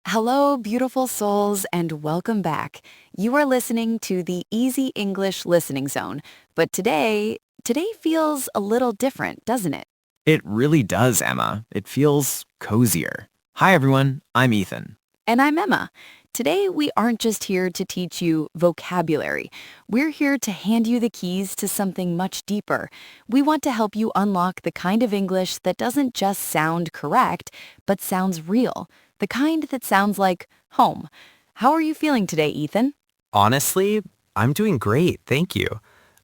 Hello, beautiful souls, and welcome back. You are listening to the Easy English Listening Zone, but today feels a little different, doesn't it? It really does, Emma. It feels cozier. Hi, everyone. I'm Ethan. And I'm Emma. Today, we aren't just here to teach you vocabulary. We're here to hand you the keys to something much deeper. We want to help you unlock the kind of English that doesn't just sound correct, but sounds real. The kind that sounds like home. How are you feeling today, Ethan? Honestly, I'm doing great. Thank you.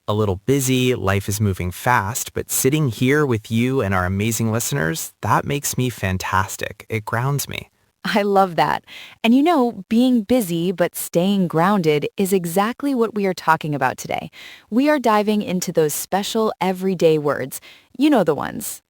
A little busy, life is moving fast, but sitting here with you and our amazing listeners, that makes me fantastic. It grounds me. I love that. And you know, being busy but staying grounded is exactly what we are talking about today. We are diving into those special everyday words. You know the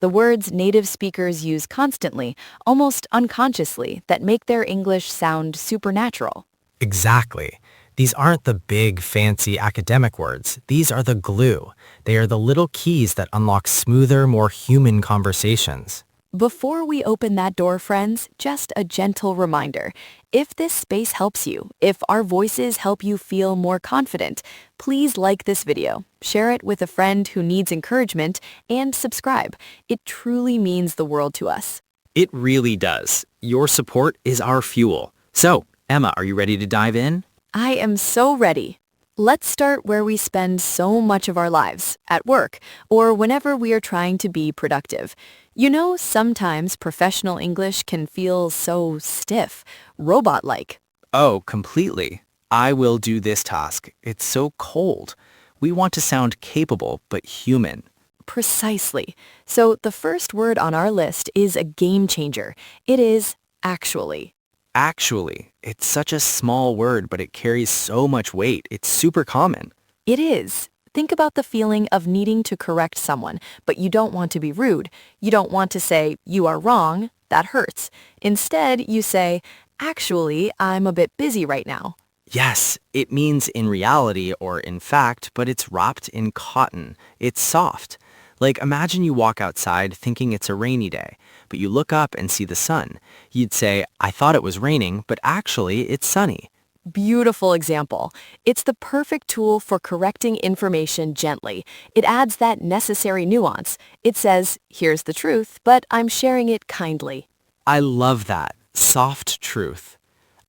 words native speakers use constantly, almost unconsciously, that make their English sound supernatural. Exactly. These aren't the big, fancy academic words. These are the glue. They are the little keys that unlock smoother, more human conversations. Before we open that door, friends, just a gentle reminder. If this space helps you, if our voices help you feel more confident, please like this video, share it with a friend who needs encouragement, and subscribe. It truly means the world to us. It really does. Your support is our fuel. So, Emma, are you ready to dive in? I am so ready. Let's start where we spend so much of our lives, at work, or whenever we are trying to be productive. You know, sometimes professional English can feel so stiff, robot-like. Oh, completely. I will do this task. It's so cold. We want to sound capable, but human. Precisely. So the first word on our list is a game changer. It is actually. Actually, it's such a small word, but it carries so much weight. It's super common. It is. Think about the feeling of needing to correct someone, but you don't want to be rude. You don't want to say, you are wrong. That hurts. Instead, you say, actually, I'm a bit busy right now. Yes, it means in reality or in fact, but it's wrapped in cotton. It's soft. Like imagine you walk outside thinking it's a rainy day, but you look up and see the sun. You'd say, I thought it was raining, but actually it's sunny. Beautiful example. It's the perfect tool for correcting information gently. It adds that necessary nuance. It says, here's the truth, but I'm sharing it kindly. I love that. Soft truth.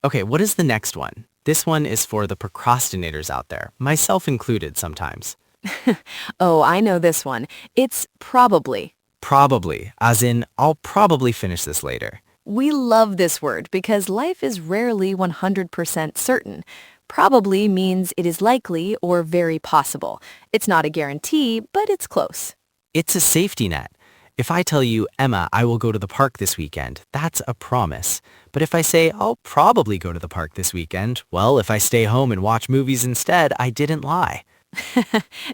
Okay, what is the next one? This one is for the procrastinators out there, myself included sometimes. Oh, I know this one. It's probably. Probably, as in, I'll probably finish this later. We love this word because life is rarely 100% certain. Probably means it is likely or very possible. It's not a guarantee, but it's close. It's a safety net. If I tell you, Emma, I will go to the park this weekend, that's a promise. But if I say, I'll probably go to the park this weekend, well, if I stay home and watch movies instead, I didn't lie.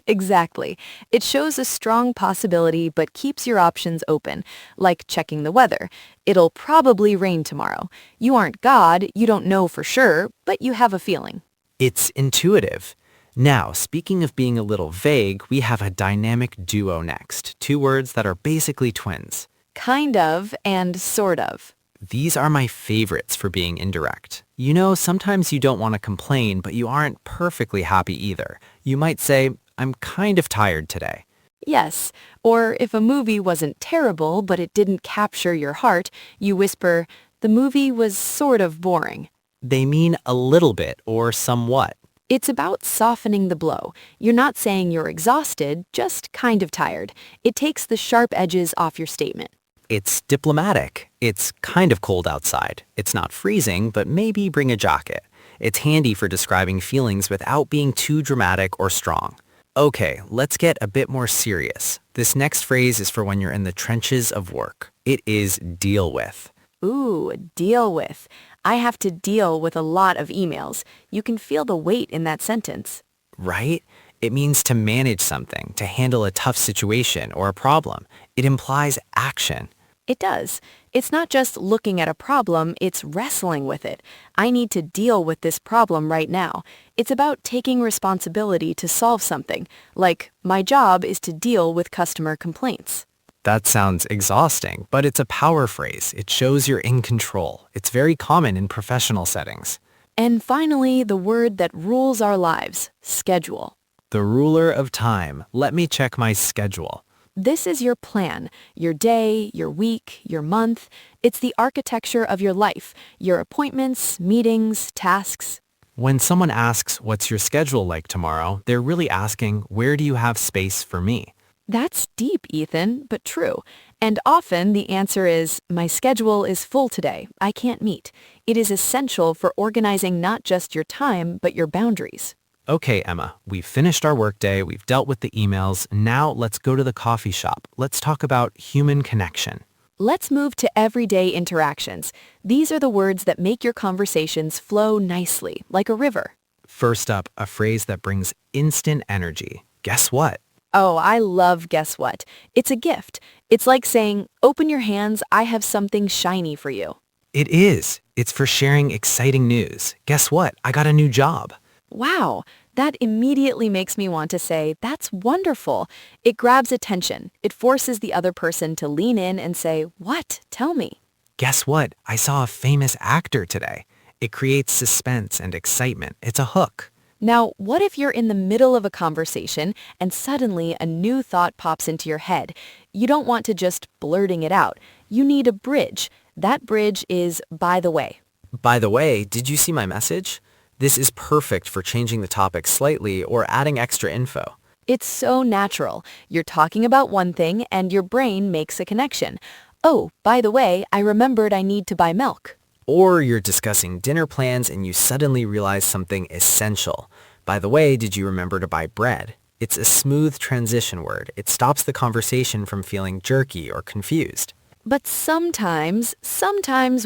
Exactly. It shows a strong possibility but keeps your options open, like checking the weather. It'll probably rain tomorrow. You aren't God, you don't know for sure, but you have a feeling. It's intuitive. Now, speaking of being a little vague, we have a dynamic duo next. Two words that are basically twins. Kind of and sort of. These are my favorites for being indirect. You know, sometimes you don't want to complain, but you aren't perfectly happy either. You might say, I'm kind of tired today. Yes, or if a movie wasn't terrible but it didn't capture your heart, you whisper, the movie was sort of boring. They mean a little bit or somewhat. It's about softening the blow. You're not saying you're exhausted, just kind of tired. It takes the sharp edges off your statement. It's diplomatic. It's kind of cold outside. It's not freezing, but maybe bring a jacket. It's handy for describing feelings without being too dramatic or strong. Okay, let's get a bit more serious. This next phrase is for when you're in the trenches of work. It is deal with. Ooh, deal with. I have to deal with a lot of emails. You can feel the weight in that sentence. Right? It means to manage something, to handle a tough situation or a problem. It implies action. It does. It's not just looking at a problem, it's wrestling with it. I need to deal with this problem right now. It's about taking responsibility to solve something, like my job is to deal with customer complaints. That sounds exhausting, but it's a power phrase. It shows you're in control. It's very common in professional settings. And finally, the word that rules our lives, schedule. The ruler of time. Let me check my schedule. This is your plan, your day, your week, your month. It's the architecture of your life, your appointments, meetings, tasks. When someone asks, what's your schedule like tomorrow, they're really asking, where do you have space for me? That's deep, Ethan, but true. And often the answer is, my schedule is full today. I can't meet. It is essential for organizing not just your time, but your boundaries. Okay, Emma, we've finished our workday, we've dealt with the emails, now let's go to the coffee shop. Let's talk about human connection. Let's move to everyday interactions. These are the words that make your conversations flow nicely, like a river. First up, a phrase that brings instant energy. Guess what? Oh, I love guess what. It's a gift. It's like saying, open your hands, I have something shiny for you. It is. It's for sharing exciting news. Guess what? I got a new job. Wow, that immediately makes me want to say, that's wonderful. It grabs attention. It forces the other person to lean in and say, what? Tell me. Guess what? I saw a famous actor today. It creates suspense and excitement. It's a hook. Now, what if you're in the middle of a conversation and suddenly a new thought pops into your head? You don't want to just blurting it out. You need a bridge. That bridge is by the way. By the way, did you see my message? This is perfect for changing the topic slightly or adding extra info. It's so natural. You're talking about one thing and your brain makes a connection. Oh, by the way, I remembered I need to buy milk. Or you're discussing dinner plans and you suddenly realize something essential. By the way, did you remember to buy bread? It's a smooth transition word. It stops the conversation from feeling jerky or confused. But sometimes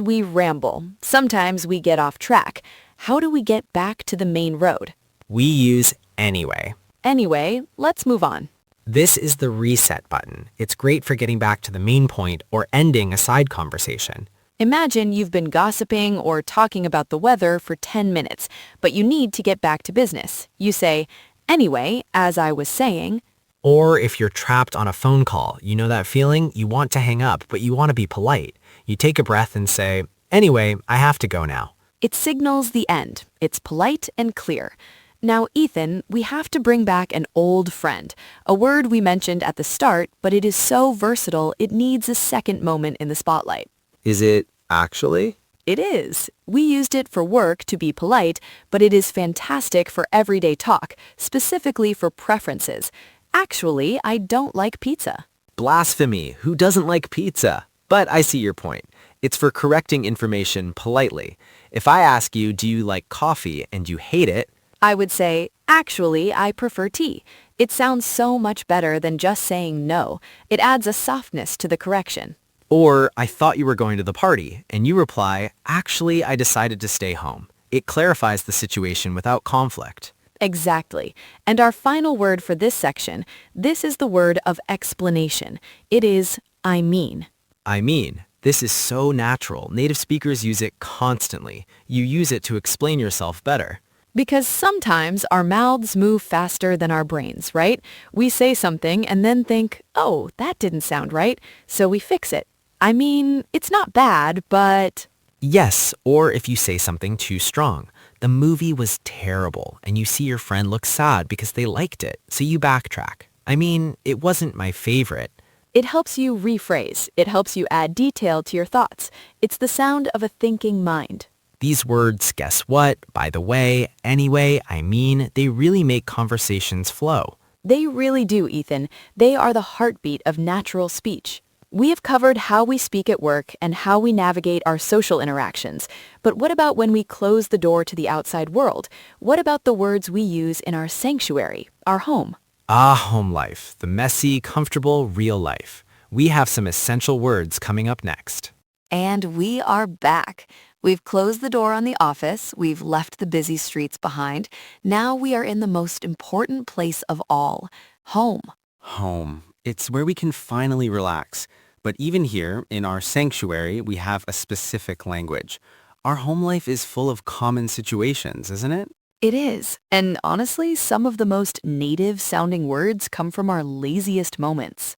we ramble. Sometimes we get off track. How do we get back to the main road? We use anyway. Anyway, let's move on. This is the reset button. It's great for getting back to the main point or ending a side conversation. Imagine you've been gossiping or talking about the weather for 10 minutes, but you need to get back to business. You say, anyway, as I was saying. Or if you're trapped on a phone call, you know that feeling? You want to hang up, but you want to be polite. You take a breath and say, anyway, I have to go now. It signals the end. It's polite and clear. Now, Ethan, we have to bring back an old friend, a word we mentioned at the start, but it is so versatile it needs a second moment in the spotlight. Is it actually? It is. We used it for work to be polite, but it is fantastic for everyday talk, specifically for preferences. Actually, I don't like pizza. Blasphemy. Who doesn't like pizza? But I see your point. It's for correcting information politely. If I ask you, do you like coffee, and you hate it, I would say, actually, I prefer tea. It sounds so much better than just saying no. It adds a softness to the correction. or I thought you were going to the party, and you reply, actually, I decided to stay home. It clarifies the situation without conflict. Exactly. And our final word for this section, this is the word of explanation. It is, I mean. I mean, this is so natural. Native speakers use it constantly. You use it to explain yourself better. Because sometimes our mouths move faster than our brains, right? We say something and then think, oh, that didn't sound right, so we fix it. I mean, it's not bad, but... Yes, or if you say something too strong. The movie was terrible, and you see your friend look sad because they liked it, so you backtrack. I mean, it wasn't my favorite. It helps you rephrase. It helps you add detail to your thoughts. It's the sound of a thinking mind. These words, guess what, by the way, anyway, I mean, they really make conversations flow. They really do, Ethan. They are the heartbeat of natural speech. We have covered how we speak at work and how we navigate our social interactions. But what about when we close the door to the outside world? What about the words we use in our sanctuary, our home? Ah, home life, the messy, comfortable, real life. We have some essential words coming up next. And we are back. We've closed the door on the office. We've left the busy streets behind. Now we are in the most important place of all, home. Home. It's where we can finally relax. But even here, in our sanctuary, we have a specific language. Our home life is full of common situations, isn't it? It is. And honestly, some of the most native-sounding words come from our laziest moments.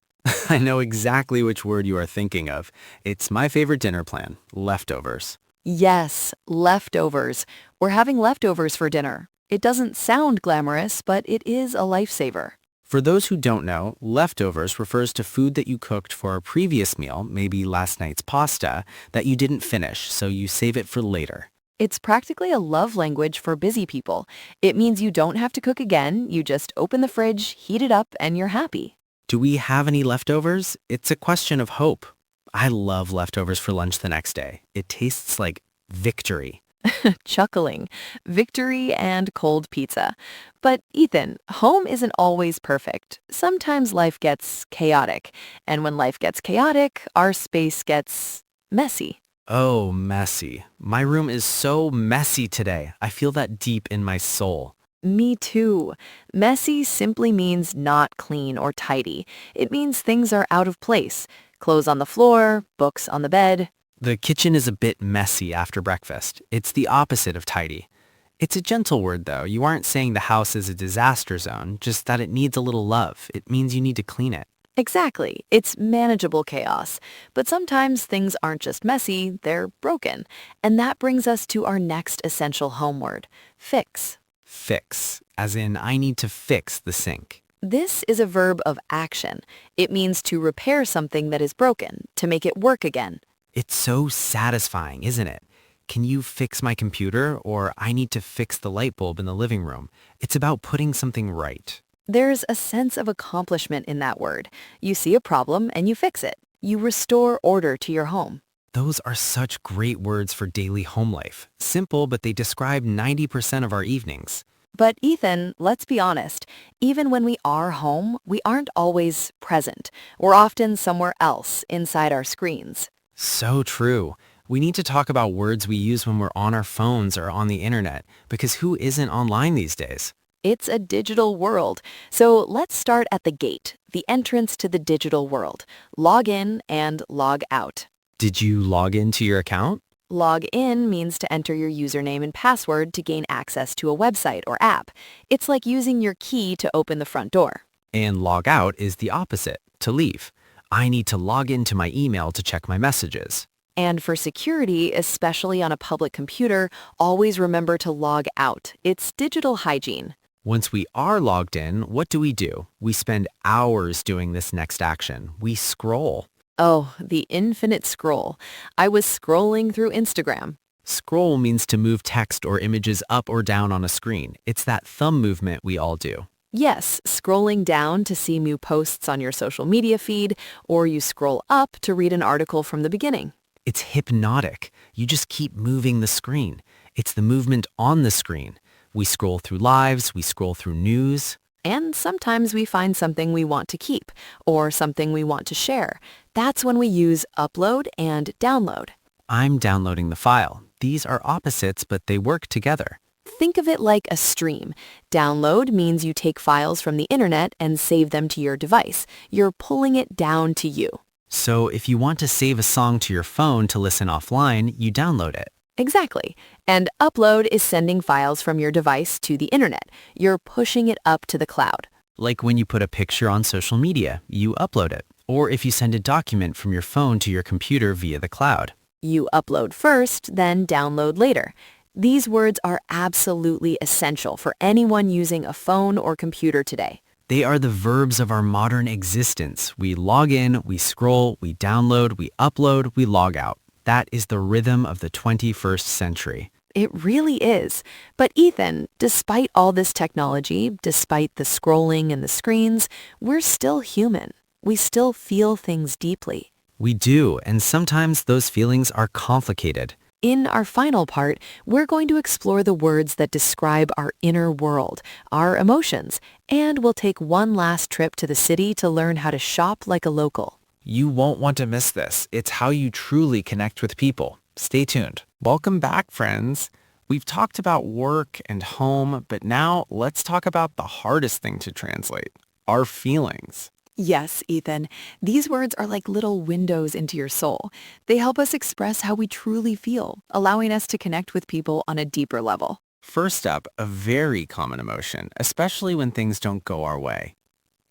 I know exactly which word you are thinking of. It's my favorite dinner plan, leftovers. Yes, leftovers. We're having leftovers for dinner. It doesn't sound glamorous, but it is a lifesaver. For those who don't know, leftovers refers to food that you cooked for a previous meal, maybe last night's pasta, that you didn't finish, so you save it for later. It's practically a love language for busy people. It means you don't have to cook again, you just open the fridge, heat it up, and you're happy. Do we have any leftovers? It's a question of hope. I love leftovers for lunch the next day. It tastes like victory. Chuckling, victory, and cold pizza. But Ethan, home isn't always perfect. Sometimes life gets chaotic. And when life gets chaotic, our space gets messy. Oh, messy. My room is so messy today. I feel that deep in my soul. Me too. Messy simply means not clean or tidy. It means things are out of place. Clothes on the floor, books on the bed. The kitchen is a bit messy after breakfast. It's the opposite of tidy. It's a gentle word, though. You aren't saying the house is a disaster zone, just that it needs a little love. It means you need to clean it. Exactly. It's manageable chaos. But sometimes things aren't just messy, they're broken. And that brings us to our next essential home word, fix. Fix, as in I need to fix the sink. This is a verb of action. It means to repair something that is broken, to make it work again. It's so satisfying, isn't it? Can you fix my computer? Or I need to fix the light bulb in the living room. It's about putting something right. There's a sense of accomplishment in that word. You see a problem and you fix it. You restore order to your home. Those are such great words for daily home life. Simple, but they describe 90% of our evenings. But Ethan, let's be honest, even when we are home, we aren't always present. We're often somewhere else inside our screens. So true. We need to talk about words we use when we're on our phones or on the internet, because who isn't online these days? It's a digital world. So let's start at the gate, the entrance to the digital world. Log in and log out. Did you log into your account? Log in means to enter your username and password to gain access to a website or app. It's like using your key to open the front door. And log out is the opposite, to leave. I need to log into my email to check my messages. And for security, especially on a public computer, always remember to log out. It's digital hygiene. Once we are logged in, what do? We spend hours doing this next action. We scroll. Oh, the infinite scroll. I was scrolling through Instagram. Scroll means to move text or images up or down on a screen. It's that thumb movement we all do. Yes, scrolling down to see new posts on your social media feed, or you scroll up to read an article from the beginning. It's hypnotic. You just keep moving the screen. It's the movement on the screen. We scroll through lives, we scroll through news. And sometimes we find something we want to keep or something we want to share. That's when we use upload and download. I'm downloading the file. These are opposites, but they work together. Think of it like a stream. Download means you take files from the internet and save them to your device. You're pulling it down to you. So if you want to save a song to your phone to listen offline, you download it. Exactly. And upload is sending files from your device to the internet. You're pushing it up to the cloud. Like when you put a picture on social media, you upload it. Or if you send a document from your phone to your computer via the cloud. You upload first, then download later. These words are absolutely essential for anyone using a phone or computer today. They are the verbs of our modern existence. We log in, we scroll, we download, we upload, we log out. That is the rhythm of the 21st century. It really is. But Ethan, despite all this technology, despite the scrolling and the screens, we're still human. We still feel things deeply. We do, and sometimes those feelings are complicated. In our final part, we're going to explore the words that describe our inner world, our emotions, and we'll take one last trip to the city to learn how to shop like a local. You won't want to miss this. It's how you truly connect with people. Stay tuned. Welcome back, friends. We've talked about work and home, but now let's talk about the hardest thing to translate, our feelings. Yes, Ethan. These words are like little windows into your soul. They help us express how we truly feel, allowing us to connect with people on a deeper level. First up, a very common emotion, especially when things don't go our way.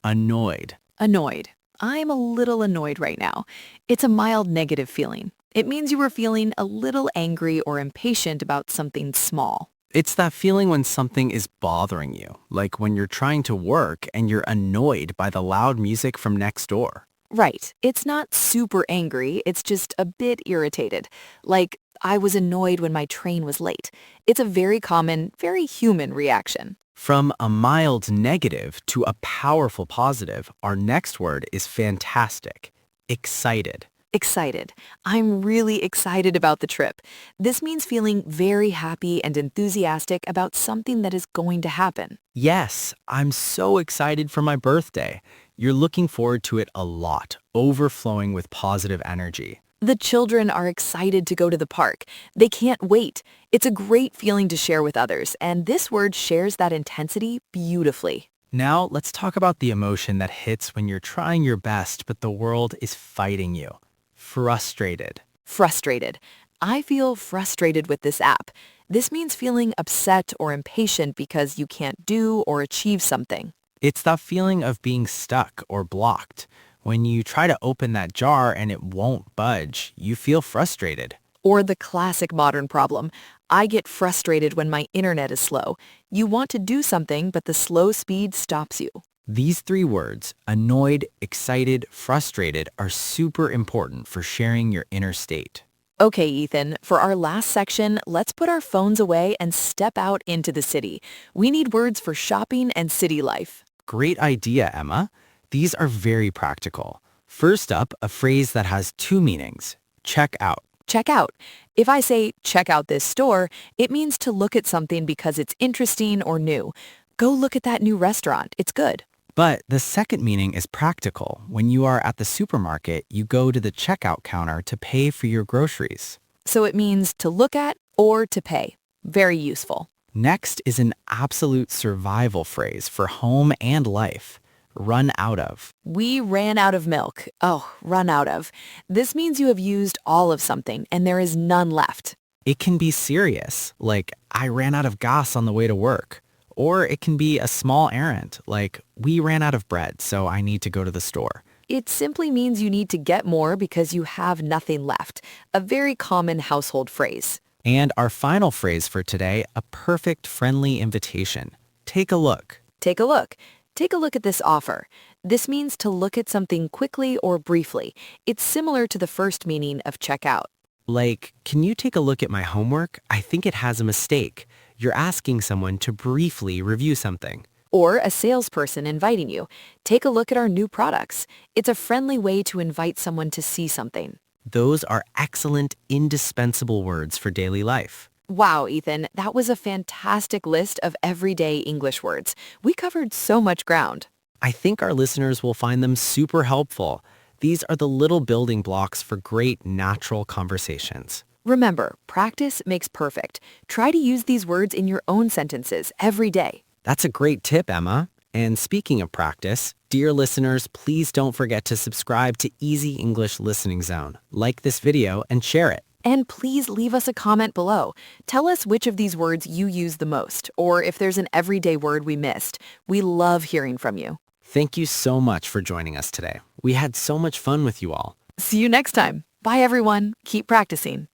Annoyed. Annoyed. I'm a little annoyed right now. It's a mild negative feeling. It means you were feeling a little angry or impatient about something small. It's that feeling when something is bothering you, like when you're trying to work and you're annoyed by the loud music from next door. Right. It's not super angry, it's just a bit irritated. Like, I was annoyed when my train was late. It's a very common, very human reaction. From a mild negative to a powerful positive, our next word is fantastic. Excited. Excited. I'm really excited about the trip. This means feeling very happy and enthusiastic about something that is going to happen. Yes, I'm so excited for my birthday. You're looking forward to it a lot, overflowing with positive energy. The children are excited to go to the park. They can't wait. It's a great feeling to share with others, and this word shares that intensity beautifully. Now, let's talk about the emotion that hits when you're trying your best, but the world is fighting you. Frustrated. Frustrated. I feel frustrated with this app. This means feeling upset or impatient because you can't do or achieve something. It's that feeling of being stuck or blocked. When you try to open that jar and it won't budge, you feel frustrated. Or the classic modern problem. I get frustrated when my internet is slow. You want to do something, but the slow speed stops you. These three words, annoyed, excited, frustrated, are super important for sharing your inner state. Okay, Ethan, for our last section, let's put our phones away and step out into the city. We need words for shopping and city life. Great idea, Emma. These are very practical. First up, a phrase that has two meanings. Check out. Check out. If I say check out this store, it means to look at something because it's interesting or new. Go look at that new restaurant. It's good. But the second meaning is practical. When you are at the supermarket, you go to the checkout counter to pay for your groceries. So it means to look at or to pay. Very useful. Next is an absolute survival phrase for home and life. Run out of. We ran out of milk. Oh, run out of. This means you have used all of something and there is none left. It can be serious, like I ran out of gas on the way to work. Or it can be a small errand, like we ran out of bread, so I need to go to the store. It simply means you need to get more because you have nothing left. A very common household phrase. And our final phrase for today, a perfect friendly invitation. Take a look. Take a look. Take a look at this offer. This means to look at something quickly or briefly. It's similar to the first meaning of check out. Like, can you take a look at my homework? I think it has a mistake. You're asking someone to briefly review something. Or a salesperson inviting you. Take a look at our new products. It's a friendly way to invite someone to see something. Those are excellent, indispensable words for daily life. Wow, Ethan, that was a fantastic list of everyday English words. We covered so much ground. I think our listeners will find them super helpful. These are the little building blocks for great natural conversations. Remember, practice makes perfect. Try to use these words in your own sentences every day. That's a great tip, Emma. And speaking of practice, dear listeners, please don't forget to subscribe to Easy English Listening Zone. Like this video and share it. And please leave us a comment below. Tell us which of these words you use the most, or if there's an everyday word we missed. We love hearing from you. Thank you so much for joining us today. We had so much fun with you all. See you next time. Bye, everyone. Keep practicing.